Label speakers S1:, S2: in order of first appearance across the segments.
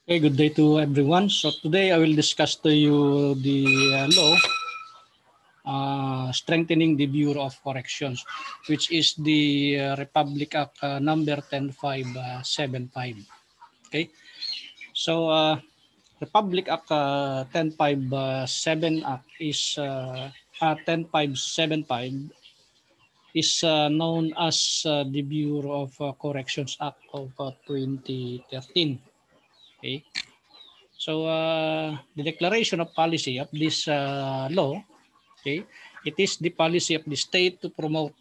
S1: Okay, good day to everyone. So today I will discuss to you the law strengthening the Bureau of Corrections, which is the Republic Act number 10575. Okay, so Republic Act 10575 Act is 10575 is known as the Bureau of Corrections Act of 2013. Okay. So the declaration of policy of this law, okay, it is the policy of the state to promote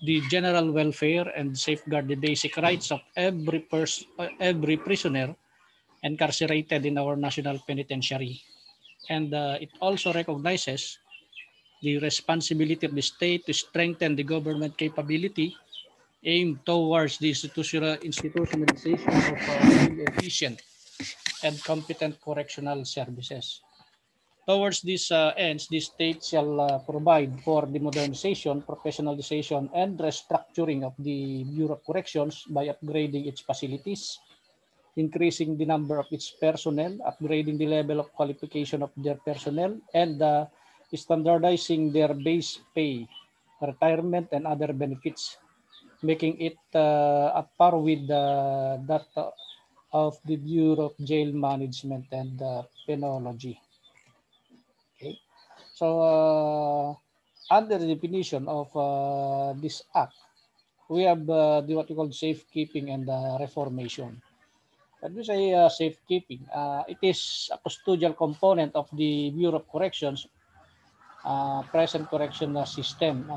S1: the general welfare and safeguard the basic rights of every prisoner incarcerated in our national penitentiary. And it also recognizes the responsibility of the state to strengthen the government capability aimed towards the institutionalization of efficient and competent correctional services. Towards these ends, the state shall provide for the modernization, professionalization, and restructuring of the Bureau of Corrections by upgrading its facilities, increasing the number of its personnel, upgrading the level of qualification of their personnel, and standardizing their base pay, retirement, and other benefits, making it at par with that of the Bureau of Jail Management and Penology. Okay. So, under the definition of this act, we have what we call safekeeping and reformation. When we say safekeeping, it is a custodial component of the Bureau of Corrections present correction system.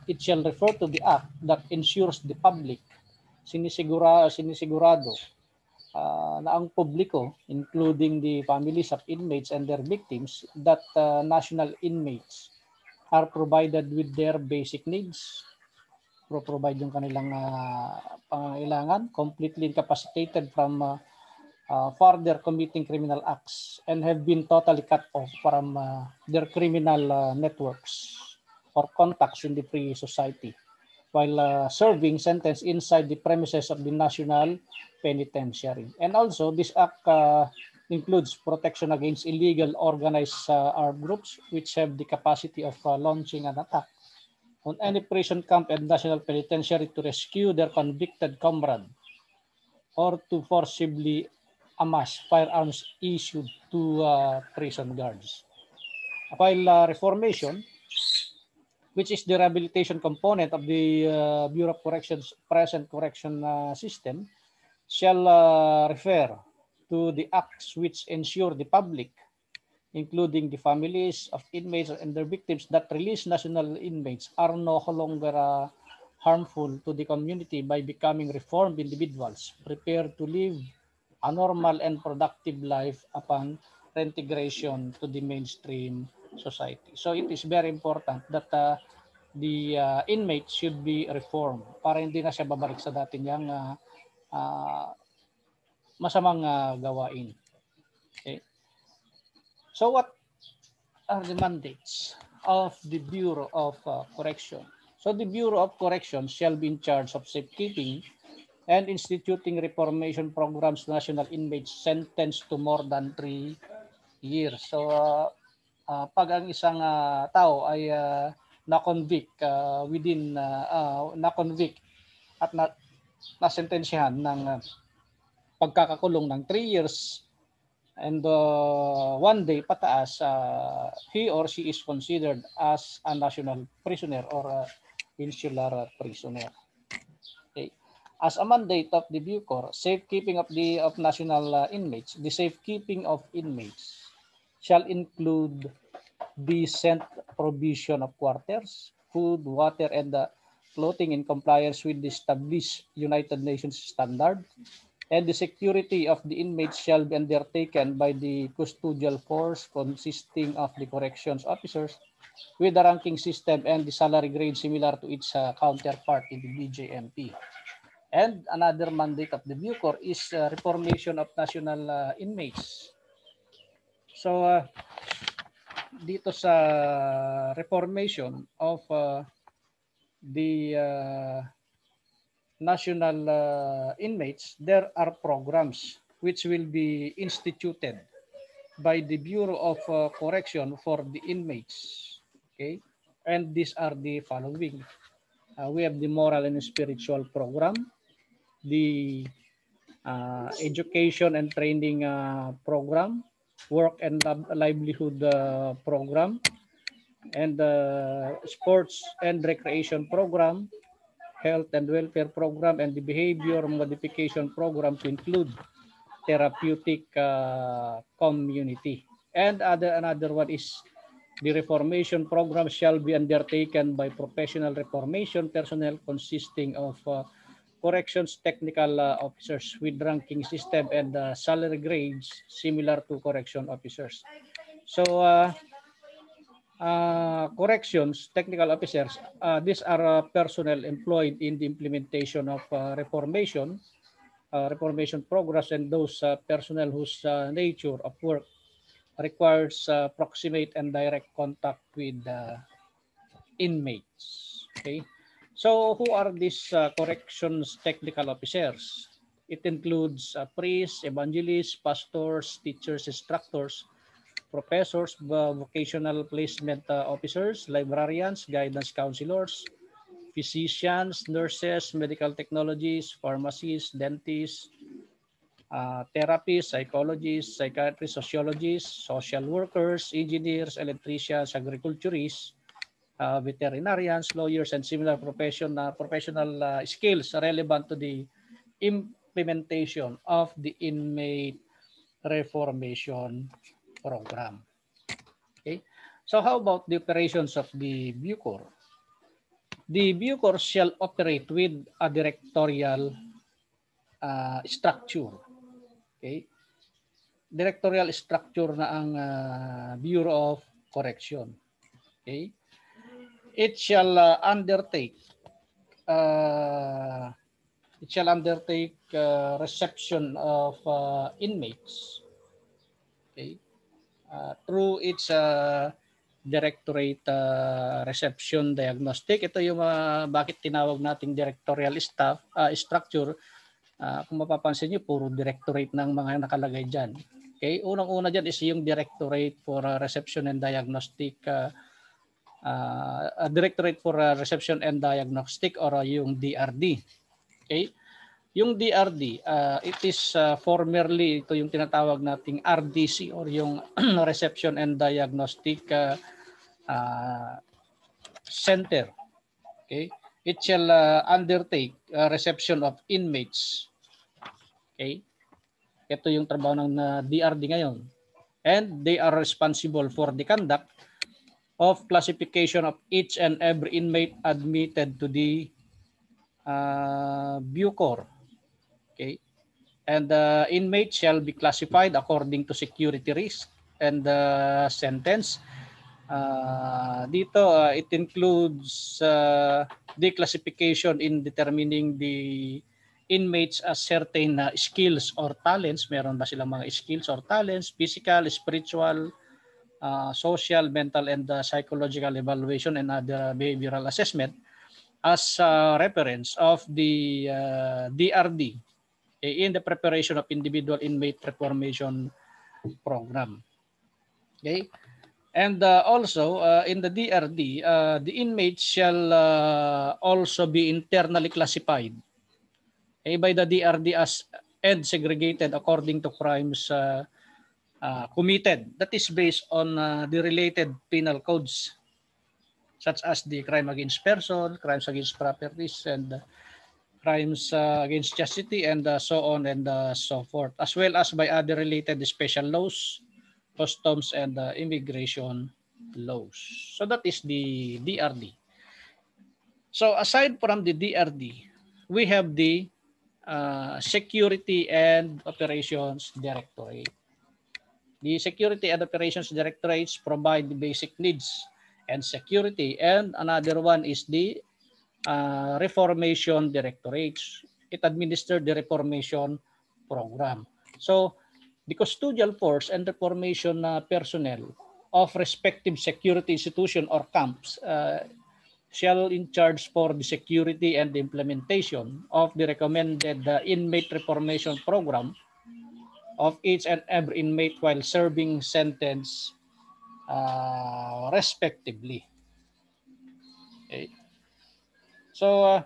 S1: It shall refer to the act that ensures the public, sinisigurado, na ang publiko, including the families of inmates and their victims, that national inmates are provided with their basic needs, provide yung kanilang pangangailangan, completely incapacitated from further committing criminal acts, and have been totally cut off from their criminal networks or contacts in the free society, while serving sentence inside the premises of the National Penitentiary. And also, this act includes protection against illegal organized armed groups which have the capacity of launching an attack on any prison camp and National Penitentiary to rescue their convicted comrade or to forcibly amass firearms issued to prison guards. While reformation, which is the rehabilitation component of the Bureau of Corrections present correction system, shall refer to the acts which ensure the public, including the families of inmates and their victims, that released national inmates are no longer harmful to the community by becoming reformed individuals prepared to live a normal and productive life upon reintegration to the mainstream society. So it is very important that the inmate should be reformed para hindi na siya babalik sa dati niyang masamang gawain. Okay. So what are the mandates of the Bureau of Correction? So the Bureau of Correction shall be in charge of safekeeping and instituting reformation programs national inmates sentenced to more than 3 years. So pag ang isang tao ay na-convict na-convict at nasentensyahan ng pagkakakulong ng 3 years and 1 day pataas, he or she is considered as a national prisoner or insular prisoner. Okay. As a mandate of the BUCOR, safekeeping of national inmates, the safekeeping of inmates shall include decent provision of quarters, food, water, and clothing in compliance with the established United Nations standard, and the security of the inmates shall be undertaken by the custodial force consisting of the corrections officers with the ranking system and the salary grade similar to its counterpart in the BJMP. And another mandate of the BUCOR is reformation of national inmates. So dito sa reformation of the national inmates, there are programs which will be instituted by the Bureau of Correction for the inmates. Okay, and these are the following. We have the moral and spiritual program, the education and training program, work and livelihood program, and sports and recreation program, health and welfare program, and the behavior modification program to include therapeutic community. And another one is the reformation program shall be undertaken by professional reformation personnel consisting of corrections technical officers with ranking system and salary grades similar to correction officers. So corrections technical officers, these are personnel employed in the implementation of reformation programs, and those personnel whose nature of work requires proximate and direct contact with inmates. Okay, so who are these corrections technical officers? It includes priests, evangelists, pastors, teachers, instructors, professors, vocational placement officers, librarians, guidance counselors, physicians, nurses, medical technologists, pharmacists, dentists, therapists, psychologists, psychiatrists, sociologists, social workers, engineers, electricians, agriculturists, veterinarians, lawyers, and similar professional skills relevant to the implementation of the inmate reformation program. Okay, so how about the operations of the Bucor? The Bucor shall operate with a directorial structure. Okay, directorial structure na ang Bureau of Correction. Okay, it shall undertake reception of inmates. Okay, through its directorate reception diagnostic. Ito yung bakit tinawag nating directorial staff structure. Kung mapapansin nyo, puro directorate ng mga nakalagay dyan. Okay, unang-una dyan is yung Directorate for Reception and Diagnostic, Directorate for Reception and Diagnostic, or yung DRD. Okay, yung DRD, it is formerly, ito yung tinatawag nating RDC, or yung Reception and Diagnostic Center. Okay, it shall undertake reception of inmates. Okay, ito yung trabaho ng DRD ngayon. And they are responsible for the conduct of classification of each and every inmate admitted to the Bucor. Okay, and the inmate shall be classified according to security risk and sentence. Dito, it includes the classification in determining the inmates as certain skills or talents. Meron ba silang mga skills or talents, physical, spiritual, social, mental, and psychological evaluation and other behavioral assessment as reference of the DRD in the preparation of individual inmate reformation program. Okay. And also in the DRD, the inmates shall also be internally classified by the DRD as and segregated according to crimes committed. That is based on the related penal codes, such as the crime against person, crimes against properties, and crimes against chastity, and so on and so forth, as well as by other related special laws, customs, and immigration laws. So that is the DRD. So aside from the DRD, we have the Security and Operations Directorate. The Security and Operations Directorates provide the basic needs and security, and another one is the Reformation Directorates. It administers the Reformation program. So the custodial force and reformation personnel of respective security institution or camps shall in charge for the security and the implementation of the recommended inmate reformation program of each and every inmate while serving sentence respectively. Okay. So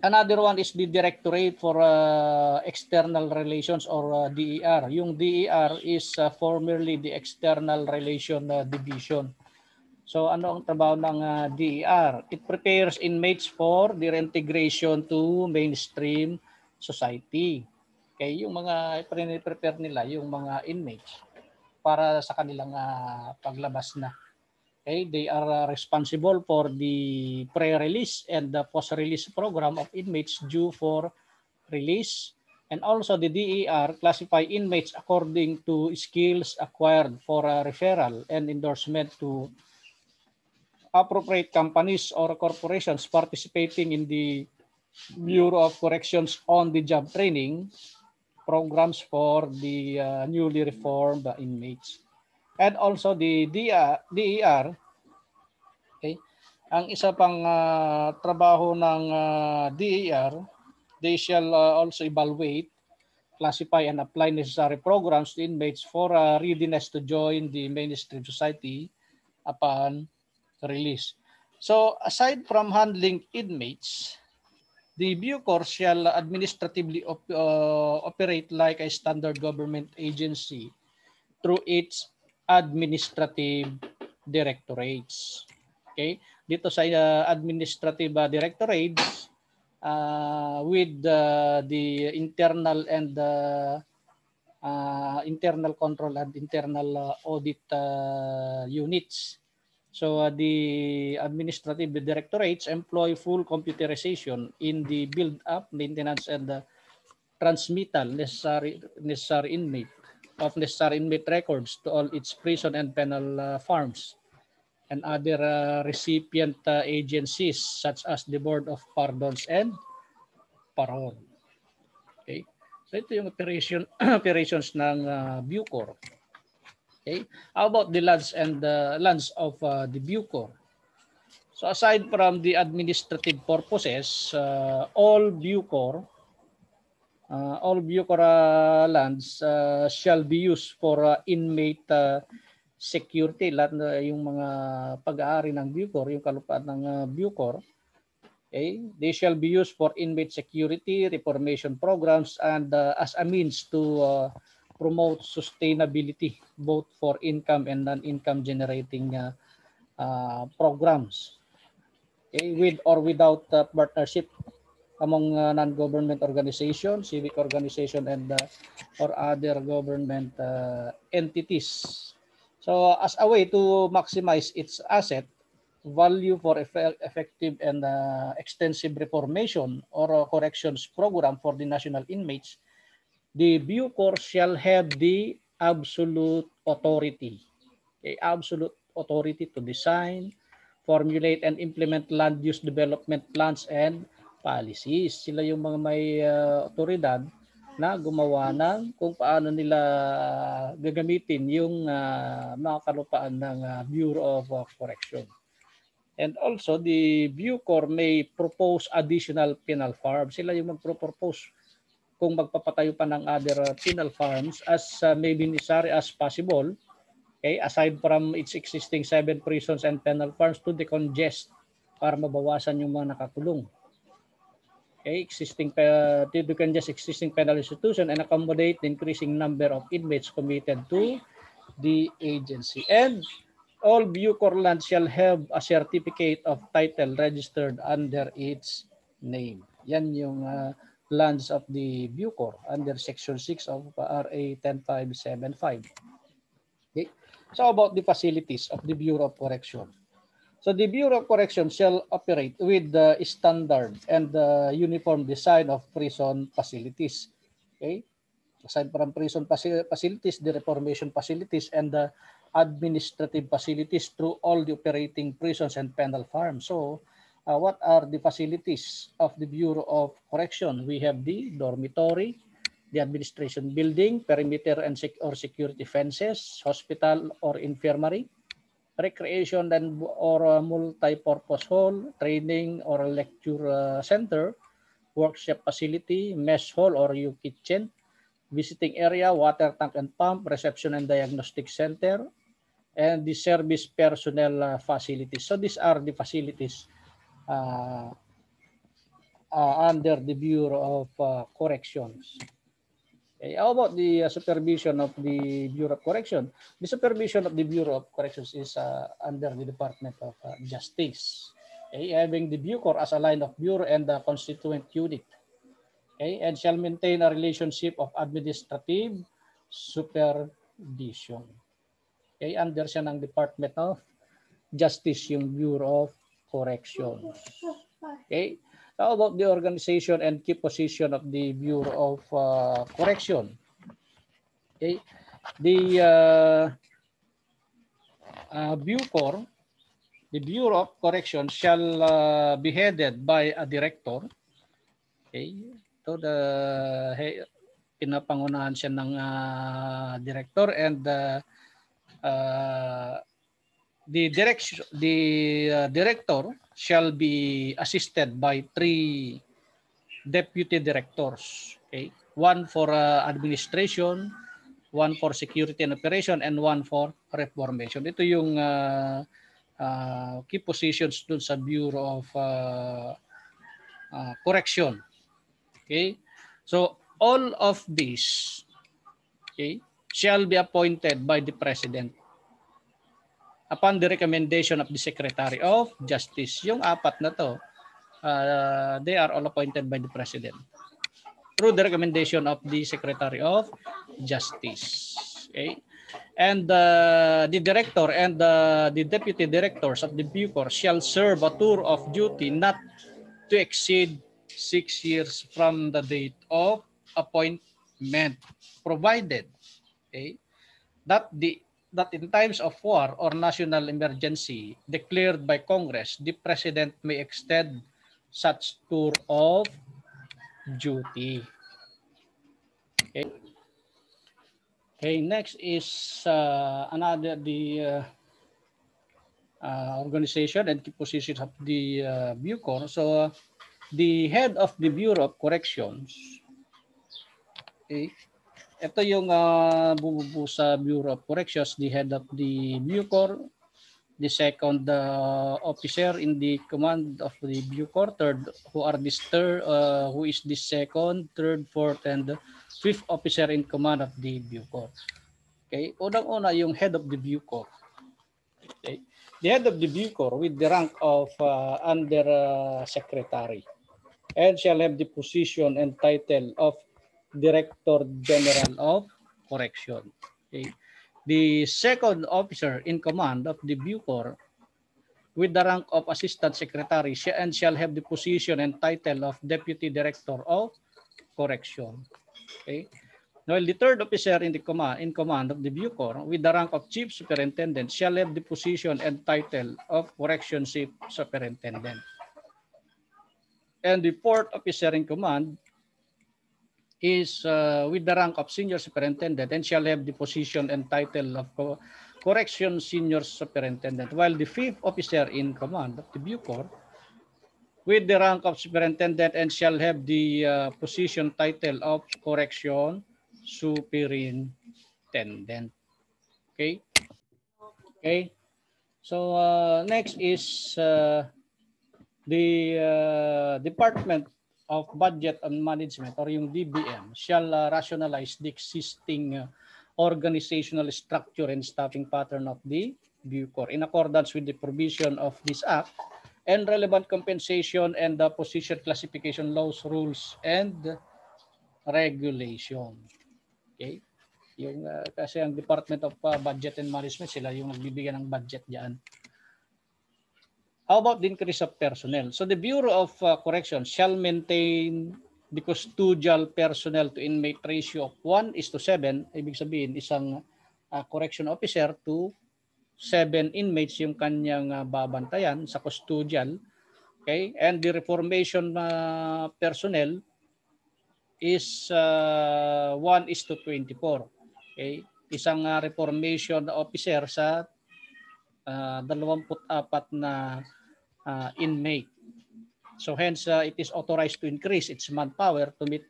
S1: another one is the Directorate for External Relations or DER. Yung DER is formerly the External Relation Division. So ano ang trabaho ng DER? It prepares inmates for their integration to mainstream society. Okay, yung mga prepare nila yung mga inmates para sa kanilang paglabas na. Okay, they are responsible for the pre-release and the post-release program of inmates due for release. And also the DER classify inmates according to skills acquired for referral and endorsement to appropriate companies or corporations participating in the Bureau of Corrections on-the-job training programs for the newly reformed inmates. And also the DER, okay, ang isa pang trabaho ng DER, they shall also evaluate, classify, and apply necessary programs to inmates for readiness to join the mainstream society upon release. So aside from handling inmates, the Bucor shall administratively operate like a standard government agency through its administrative directorates. Okay? Dito sa administrative directorates, with the internal and internal control and internal audit units. So the administrative directorates employ full computerization in the build-up, maintenance, and transmittal necessary inmate records to all its prison and penal farms and other recipient agencies such as the Board of Pardons and Parole. Okay, so ito yung operations ng Bucor. Okay, how about the lands and the lands of the Bucor? So aside from the administrative purposes, all Bucor lands shall be used for inmate security. Lahat na yung mga pag-aari ng Bucor, yung kalupaan ng Bucor, okay, they shall be used for inmate security, reformation programs, and as a means to promote sustainability both for income and non-income generating programs, okay, with or without partnership among non-government organizations, civic organization, and or other government entities. So as a way to maximize its asset value for effective and extensive reformation or corrections program for the national inmates, the Bucor shall have the absolute authority, to design, formulate, and implement land use development plans and policies. Sila yung mga may otoridad na gumawa ng kung paano nila gagamitin yung mga kalupaan ng Bureau of Correction. And also, the Bucor may propose additional penal farms. Sila yung magpropose kung magpapatayo pa ng other penal farms as may be necessary as possible, okay, aside from its existing 7 prisons and penal farms to decongest para mabawasan yung mga nakakulong. Okay, to decongest existing penal institution and accommodate the increasing number of inmates committed to the agency. And all Bucor lands shall have a certificate of title registered under its name. Yan yung lands of the Bucor under Section 6 of RA 10575. Okay. So about the facilities of the Bureau of Correction. So the Bureau of Correction shall operate with the standard and the uniform design of prison facilities. Okay. Aside from prison facilities, the reformation facilities, and the administrative facilities through all the operating prisons and penal farms. So what are the facilities of the Bureau of Correction? We have the dormitory, the administration building, perimeter and or security fences, hospital or infirmary, recreation and or multi-purpose hall, training or lecture center, workshop facility, mess hall or kitchen, visiting area, water tank and pump, reception and diagnostic center, and the service personnel facilities. So these are the facilities under the Bureau of Corrections. Okay. How about the supervision of the Bureau of Correction? The supervision of the Bureau of Corrections is under the Department of Justice. Okay. Having the Bucor as a line of bureau and the constituent unit. Okay. And shall maintain a relationship of administrative supervision. Okay. Under siya ng Department of Justice yung Bureau of Corrections. Okay. How about the organization and key position of the Bureau of Correction? Okay. The Bucor, the Bureau of Correction shall be headed by a director. Okay. So pinapangunahan siya ng director, and the director shall be assisted by 3 deputy directors. Okay, 1 for administration, 1 for security and operation, and 1 for reformation. Ito yung key positions dun sa Bureau of Correction. Okay, so all of these, okay, shall be appointed by the President upon the recommendation of the Secretary of Justice. Yung 4 na to, they are all appointed by the President through the recommendation of the Secretary of Justice. Okay? And the director and the deputy directors of the Bucor shall serve a tour of duty not to exceed 6 years from the date of appointment, provided, okay, that in times of war or national emergency declared by Congress, the President may extend such tour of duty. Okay. Okay. Next is the organization and positions of the Bucor. So the head of the Bureau of Corrections. Okay. Ito yung bumubuo sa Bureau of Corrections, the head of the Bucor, the second officer in the command of the Bucor, who is the second, third, fourth, and fifth officer in command of the Bucor. Okay, unang-una yung head of the Bucor. Okay, the head of the Bucor with the rank of under secretary, and shall have the position and title of Director General of Correction. Okay. The second officer in command of the Bucor with the rank of Assistant Secretary and shall have the position and title of Deputy Director of Correction. Okay. While the third officer in command of the Bucor with the rank of Chief Superintendent shall have the position and title of Correction Chief Superintendent. And the fourth officer in command is with the rank of Senior Superintendent and shall have the position and title of Correction Senior Superintendent, while the fifth officer in command of the Bucor with the rank of Superintendent and shall have the position title of Correction Superintendent. Okay. Okay. So next is the Department of Budget and Management, or yung DBM, shall rationalize the existing organizational structure and staffing pattern of the Bucor in accordance with the provision of this act and relevant compensation and the position classification laws, rules, and regulation. Okay? Yung kasi ang Department of Budget and Management, sila yung nagbibigay ng budget diyan. How about the increase of personnel? So the Bureau of Correction shall maintain the custodial personnel to inmate ratio of 1:7. Ibig sabihin, isang correction officer to 7 inmates yung kanyang babantayan sa custodial. Okay? And the reformation personnel is 1:24. Okay? Isang reformation officer sa 24 na inmate. So hence it is authorized to increase its manpower to meet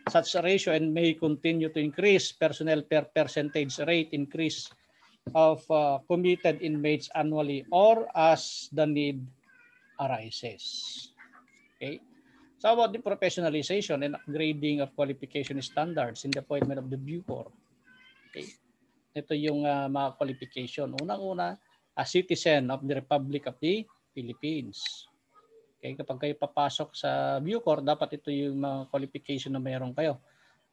S1: such a ratio and may continue to increase personnel per percentage rate increase of committed inmates annually or as the need arises. Okay. So about the professionalization and upgrading of qualification standards in the appointment of the Bucor. Okay. Ito yung mga qualification. Unang-una, a citizen of the Republic of the Philippines. Okay, kapag kayo papasok sa Bucor, dapat ito yung mga qualification na mayroon kayo.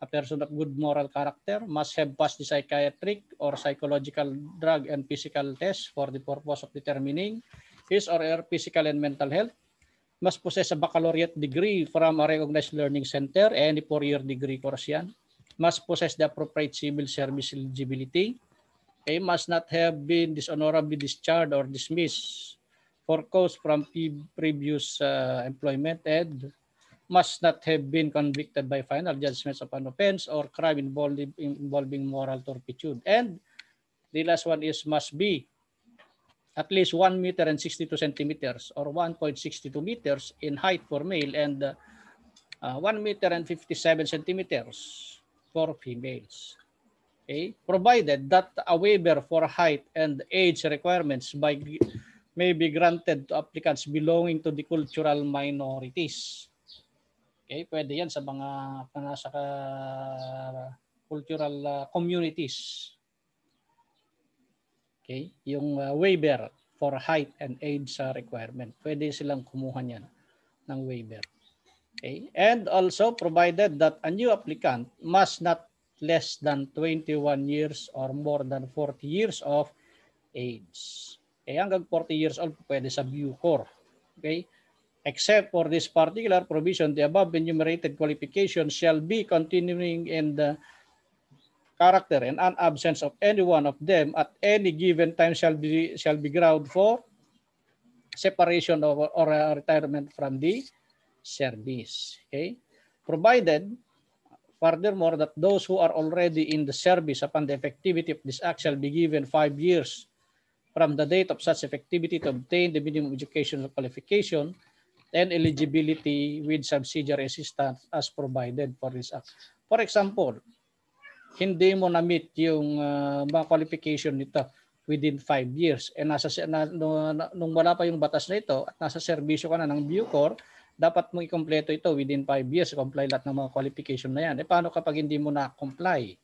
S1: A person of good moral character must have passed the psychiatric or psychological drug and physical test for the purpose of determining his or her physical and mental health. Must possess a baccalaureate degree from a recognized learning center, any 4-year degree course yan. Must possess the appropriate civil service eligibility. Okay, must not have been dishonorably discharged or dismissed for cause from previous employment, and must not have been convicted by final judgments of an offense or crime involving moral turpitude. And the last one is must be at least 1 meter and 62 centimeters or 1.62 meters in height for male and 1 meter and 57 centimeters for females. Okay? Provided that a waiver for height and age requirements may be granted to applicants belonging to the cultural minorities. Okay, pwede yan sa mga nasa cultural communities. Okay, yung waiver for height and age requirement. Pwede silang kumuha niyan ng waiver. Okay, and also provided that a new applicant must not less than 21 years or more than 40 years of age. Okay, hanggang 40 years old pwede sa Bucor. Okay? Except for this particular provision, the above enumerated qualifications shall be continuing in the character and an absence of any one of them at any given time shall be ground for separation or retirement from the service. Okay? Provided furthermore that those who are already in the service upon the effectivity of this act shall be given 5 years from the date of such effectivity to obtain the minimum educational qualification and eligibility with subsidiary assistance as provided for this act. For example, hindi mo na-meet yung mga qualification nito within 5 years. And nung wala pa yung batas na ito at nasa serbisyo ka na ng Bucor, dapat mo ikompleto ito within 5 years, comply lahat ng mga qualification na yan. Paano kapag hindi mo na-comply?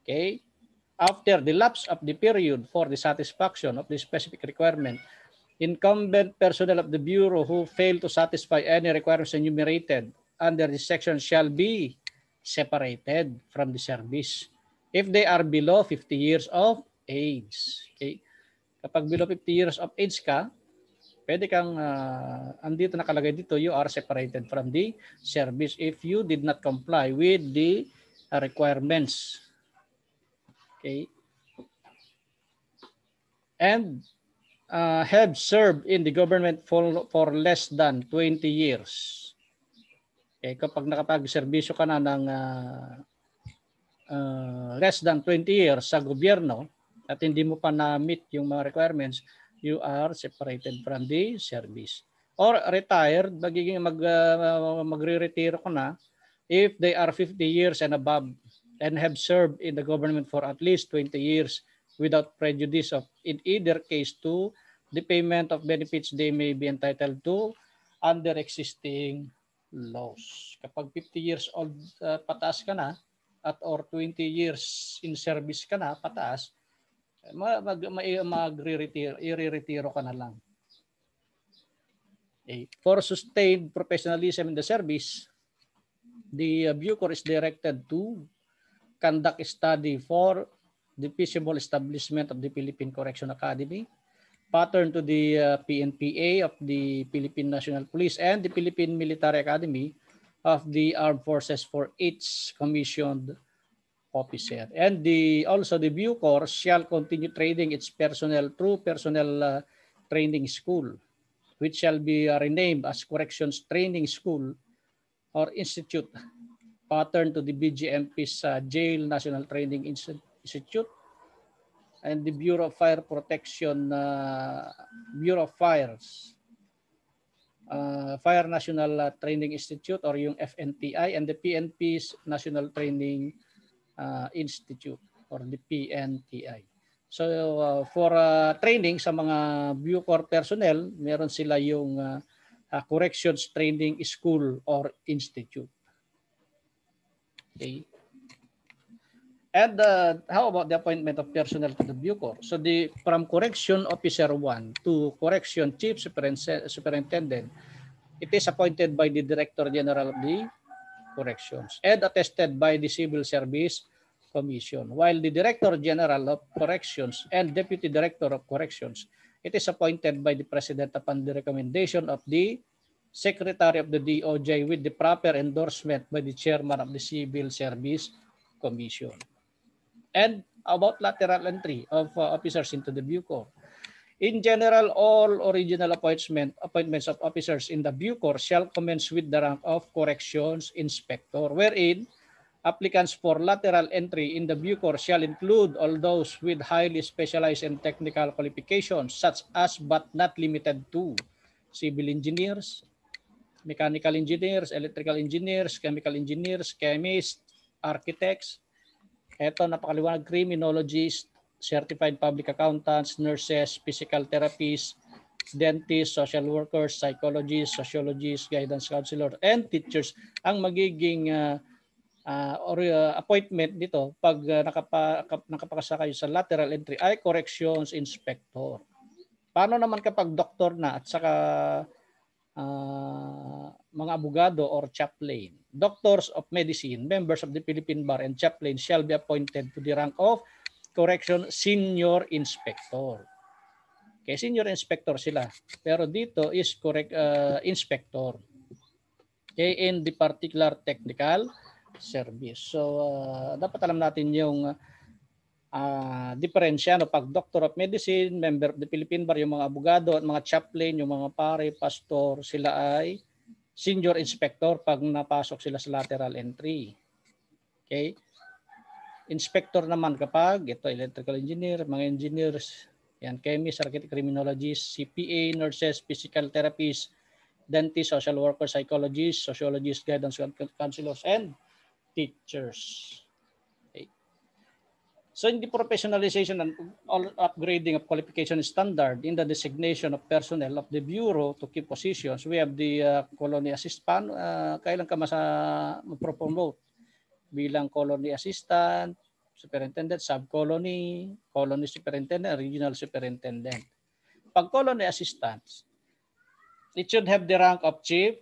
S1: Okay? After the lapse of the period for the satisfaction of the specific requirement, incumbent personnel of the Bureau who fail to satisfy any requirements enumerated under this section shall be separated from the service if they are below 50 years of age. Okay? Kapag below 50 years of age ka, pwede kang, andito nakalagay dito, you are separated from the service if you did not comply with the requirements. Okay. And have served in the government for less than 20 years. Okay, kapag nakapag-serbisyo ka na ng less than 20 years sa gobyerno at hindi mo pa na-meet yung mga requirements, you are separated from the service. Or retired, magiging magre-retiro ko na if they are 50 years and above and have served in the government for at least 20 years without prejudice of, in either case, to the payment of benefits they may be entitled to under existing laws. Kapag 50 years old pataas ka na at or 20 years in service ka na pataas, i-retiro ka na lang. Okay. For sustained professionalism in the service, the Bucor is directed to conduct a study for the feasible establishment of the Philippine Correction Academy, pattern to the PNPA of the Philippine National Police and the Philippine Military Academy of the Armed Forces for each commissioned officer. And also the Bucor shall continue training its personnel through personnel training school, which shall be renamed as Corrections Training School or Institute, pattern to the BGMP's Jail National Training Institute and the Bureau of Fire Protection, Bureau of Fires Fire National Training Institute or yung FNTI, and the PNP's National Training Institute or the PNTI. So for training sa mga Bucor personnel, meron sila yung Corrections Training School or Institute. Okay. And how about the appointment of personnel to the Bucor? So from Correction Officer 1 to Correction Chief Superintendent, it is appointed by the Director General of the Corrections and attested by the Civil Service Commission. While the Director General of Corrections and Deputy Director of Corrections, it is appointed by the President upon the recommendation of the Secretary of the DOJ with the proper endorsement by the Chairman of the Civil Service Commission. And about lateral entry of officers into the Bucor. In general, all original appointments of officers in the Bucor shall commence with the rank of Corrections Inspector, wherein applicants for lateral entry in the Bucor shall include all those with highly specialized and technical qualifications, such as but not limited to civil engineers, mechanical engineers, electrical engineers, chemical engineers, chemists, architects. Ito, napakaliwanag, criminologists, certified public accountants, nurses, physical therapists, dentists, social workers, psychologists, sociologists, guidance counselors, and teachers ang magiging appointment dito pag nakapakasa kayo sa lateral entry ay corrections inspector. Paano naman kapag doktor na at saka mga abogado or chaplain? Doctors of medicine, members of the Philippine Bar and chaplain shall be appointed to the rank of correction senior inspector. Okay, senior inspector sila. Pero dito is correct inspector. Okay, in the particular technical service. So dapat alam natin yung diferensya no, pag doctor of medicine, member of the Philippine Bar, yung mga abogado at mga chaplain, yung mga pare, pastor, sila ay senior inspector pag napasok sila sa lateral entry. Okay? Inspector naman kapag ito electrical engineer, mga engineers, yan, chemist, architect, criminologist, CPA, nurses, physical therapists, dentists, social workers, psychologists, sociologists, guidance counselors, and teachers. Okay. So in the professionalization and upgrading of qualification standard in the designation of personnel of the Bureau to key positions, we have the colony assistant. Kailan ka ma-promote bilang colony assistant, superintendent, sub-colony, colony superintendent, regional superintendent. Pag colony assistants, it should have the rank of chief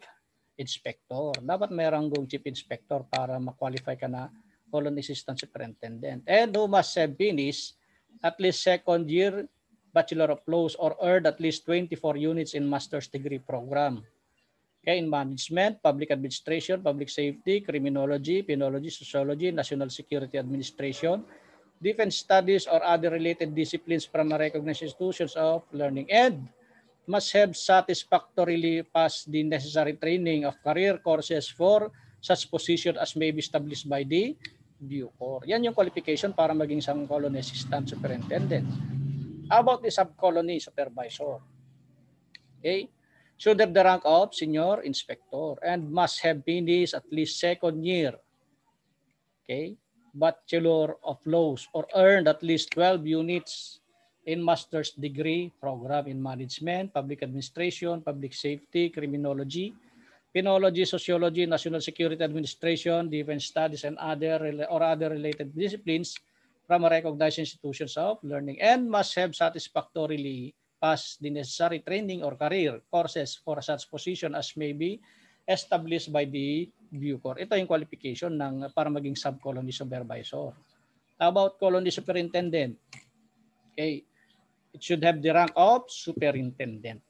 S1: inspector. Dapat may ranggong chief inspector para ma-qualify ka na colony assistant superintendent. And who must have finished at least second year Bachelor of Laws or earned at least 24 units in master's degree program. Okay, in management, public administration, public safety, criminology, penology, sociology, national security administration, defense studies, or other related disciplines from recognized institutions of learning, and must have satisfactorily passed the necessary training of career courses for such position as may be established by the Bucor. Yan yung qualification para maging isang colony assistant superintendent. How about the sub-colony supervisor? Okay. Should have the rank of senior inspector and must have finished at least second year. Okay. Bachelor of Laws or earned at least 12 units in master's degree program in management, public administration, public safety, criminology, penology, sociology, national security administration, defense studies, and other related disciplines from recognized institutions of learning, and must have satisfactorily passed the necessary training or career courses for such position as may be established by the Bucor. Ito yung qualification para maging sub-colony supervisor. How about colony superintendent? Okay. It should have the rank of superintendent.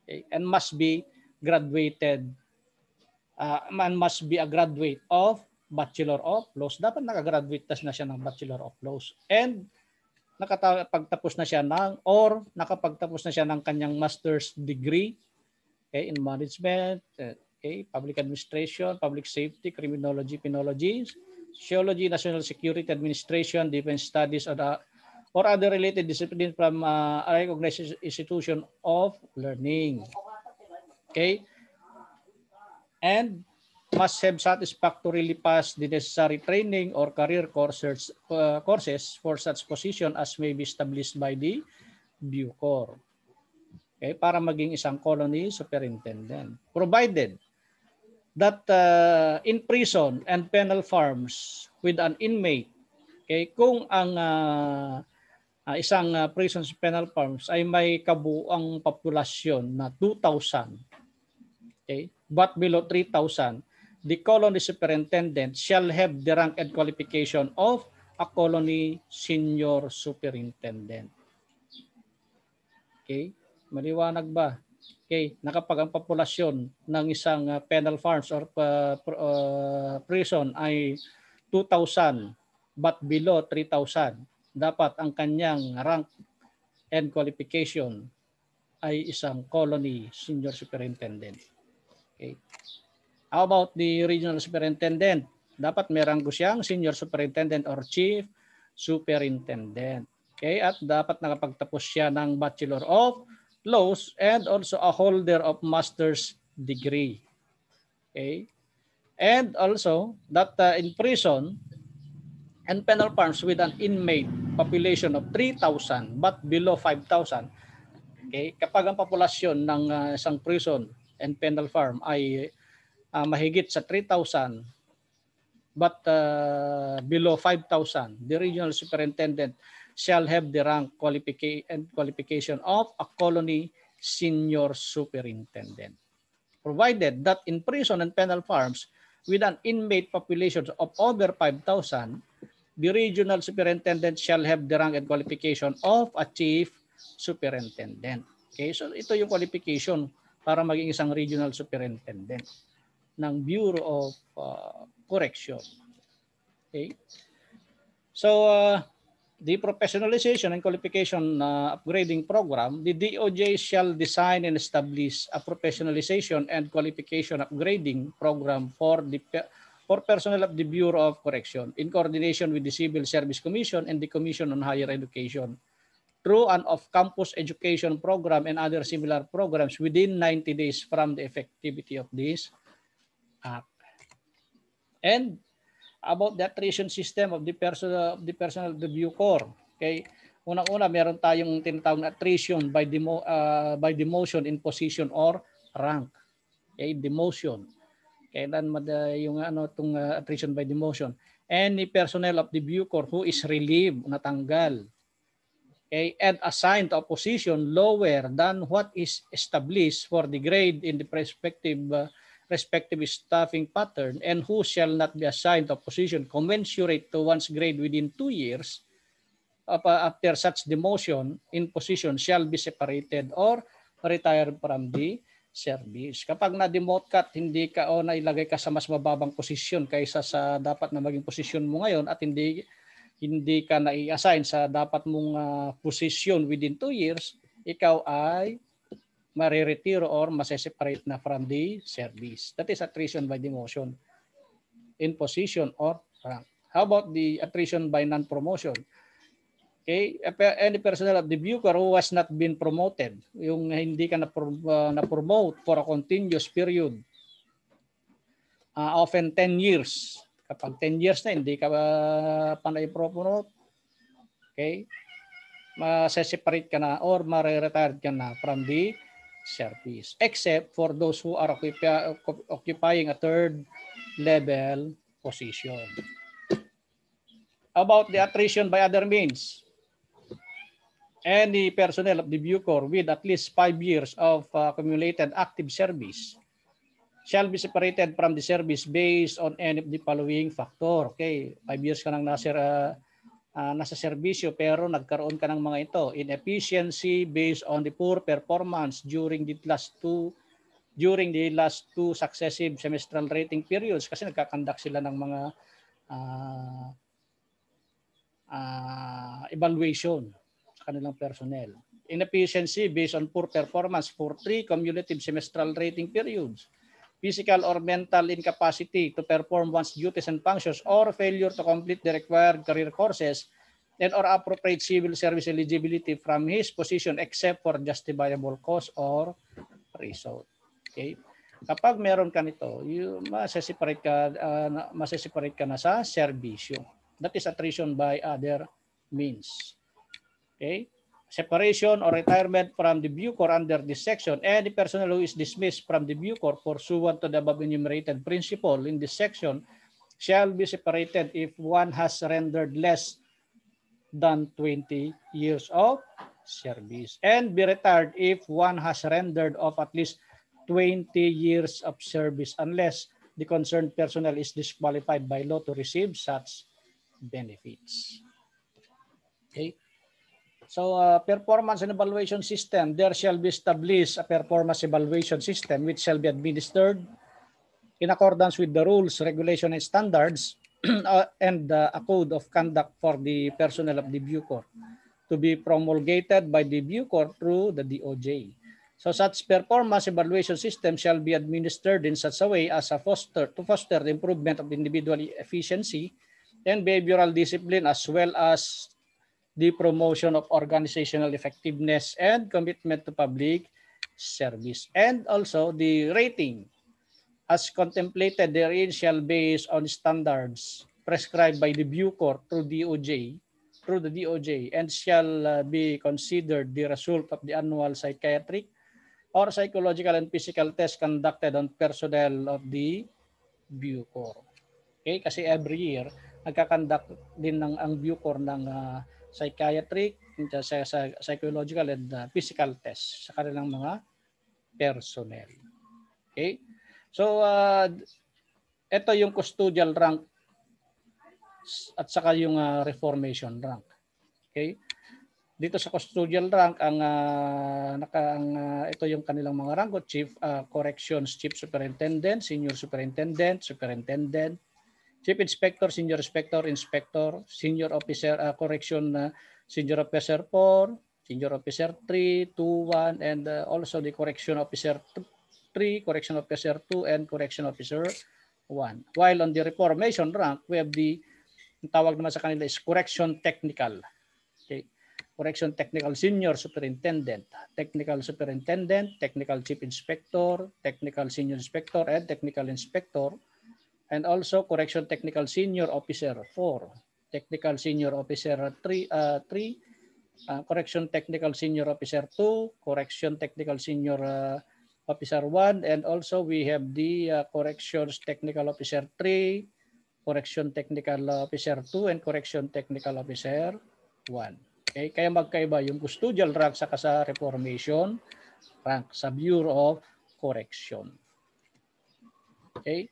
S1: Okay. And must be graduated man must be a graduate of Bachelor of Laws. Dapat nakagraduate na siya ng Bachelor of Laws. And nakapagtapos na siya nakapagtapos na siya ng kanyang master's degree, okay, in management, okay, public administration, public safety, criminology, penology, sociology, national security administration, defense studies, or other related disciplines from a recognized institution of learning. Okay? And must have satisfactorily passed the necessary training or career courses for such position as may be established by the Bucor. Okay, para maging isang colony superintendent. Provided that in prison and penal farms with an inmate, okay, kung ang isang prison penal farms ay may kabuuang populasyon na 2,000, okay, but below 3,000, the colony superintendent shall have the rank and qualification of a colony senior superintendent. Okay, maliwanag ba? Okay, nakapag ang populasyon ng isang penal farms or prison ay 2,000 but below 3,000, dapat ang kanyang rank and qualification ay isang colony senior superintendent. Okay. How about the regional superintendent? Dapat merang siyang senior superintendent or chief superintendent. Okay, at dapat nakapagtapos siya ng Bachelor of Laws and also a holder of master's degree. Okay, and also that in prison and penal farms with an inmate population of 3,000 but below 5,000. Okay, kapag ang populasyon ng isang prison and penal farm ay mahigit sa 3,000 but below 5,000, the regional superintendent shall have the rank qualification of a colony senior superintendent. Provided that in prison and penal farms with an inmate population of over 5,000, the regional superintendent shall have the rank and qualification of a chief superintendent. Okay, so ito yung qualification para maging isang regional superintendent ng Bureau of Correction. Okay, so the professionalization and qualification upgrading program, the DOJ shall design and establish a professionalization and qualification upgrading program for personnel of the Bureau of Correction in coordination with the Civil Service Commission and the Commission on Higher Education through an off-campus education program and other similar programs within 90 days from the effectivity of this act. And about the attrition system of the personnel of the Bucor. Okay, unang-una meron tayong tinatawag na attrition by demotion in position or rank. Okay, demotion. Kailan yung tong attrition by demotion? Any personnel of the Bucor who is relieved, natanggal, okay, and assigned to a position lower than what is established for the grade in the respective staffing pattern and who shall not be assigned to a position commensurate to one's grade within 2 years after such demotion in position shall be separated or retired from the service. Kapag na-demote ka at hindi ka o nailagay ka sa mas mababang posisyon kaysa sa dapat na maging posisyon mo ngayon at hindi ka na-i-assign sa dapat mong posisyon within 2 years, ikaw ay mariretiro or maseseparate na from the service. That is attrition by demotion in position or rank. How about the attrition by non-promotion? Okay, any personnel of the Bucor who has not been promoted, yung hindi ka na-promote for a continuous period, often 10 years. Kapag 10 years na hindi ka pa na-promote, okay, maseseparate ka na or ma-retired ka na from the service, except for those who are occupying a third level position. About the attrition by other means, any personnel of the Bucor with at least 5 years of accumulated active service shall be separated from the service based on any of the following factor. Okay, 5 years ka nang nasa serbisyo pero nagkaroon ka ng mga ito: inefficiency based on the poor performance during the last two successive semestral rating periods, kasi nagkakandak sila ng mga evaluation sa kanilang personnel. Inefficiency based on poor performance for 3 cumulative semestral rating periods. Physical or mental incapacity to perform one's duties and functions or failure to complete the required career courses and or appropriate civil service eligibility from his position except for justifiable cause or reason. Okay? Kapag meron ka nito, maseseparate ka na sa serbisyo. That is attrition by other means. Okay? Separation or retirement from the Bucor under this section. Any personnel who is dismissed from the Bucor pursuant to the above enumerated principle in this section shall be separated if one has rendered less than 20 years of service and be retired if one has rendered of at least 20 years of service unless the concerned personnel is disqualified by law to receive such benefits. Okay. So performance and evaluation system, there shall be established a performance evaluation system which shall be administered in accordance with the rules, regulations, and standards and a code of conduct for the personnel of the Bucor to be promulgated by the Bucor through the DOJ. So such performance evaluation system shall be administered in such a way as to foster the improvement of individual efficiency and behavioral discipline as well as the promotion of organizational effectiveness and commitment to public service. And also the rating as contemplated therein shall based on standards prescribed by the Bucor through the DOJ and shall be considered the result of the annual psychiatric or psychological and physical test conducted on personnel of the Bucor. Okay, kasi every year nagka-conduct din ang Bucor ng psychiatric, psychological and physical test sa kanilang mga personnel. Okay? So ito yung custodial rank at saka yung reformation rank. Okay? Dito sa custodial rank ito yung kanilang mga rank, chief corrections, chief superintendent, senior superintendent, superintendent, chief inspector, senior inspector, inspector, senior officer correction, senior officer 4, senior officer 3, 2, 1, and also the correction officer 3, correction officer 2, and correction officer 1. While on the reformation rank, we have the tawag naman sa kanila is correction technical. Okay. Correction technical senior superintendent, technical superintendent, technical chief inspector, technical senior inspector, and technical inspector. And also correction technical senior officer 4, technical senior officer 3, correction technical senior officer 2, correction technical senior officer 1, and also we have the corrections technical officer 3, correction technical officer 2, and correction technical officer 1. Okay, kaya magkaiba yung custodial rank sa reformation rank sa Bureau of Correction. Okay.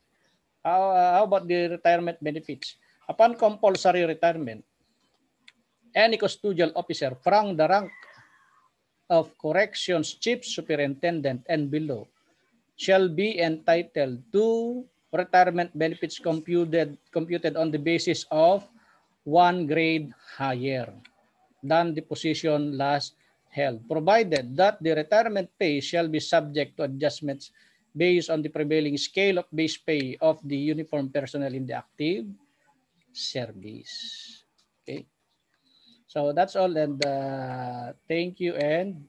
S1: How about the retirement benefits? Upon compulsory retirement, any custodial officer from the rank of corrections chief superintendent and below shall be entitled to retirement benefits computed on the basis of 1 grade higher than the position last held, provided that the retirement pay shall be subject to adjustments based on the prevailing scale of base pay of the uniformed personnel in the active service. Okay. So that's all, and thank you, and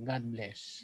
S1: God bless.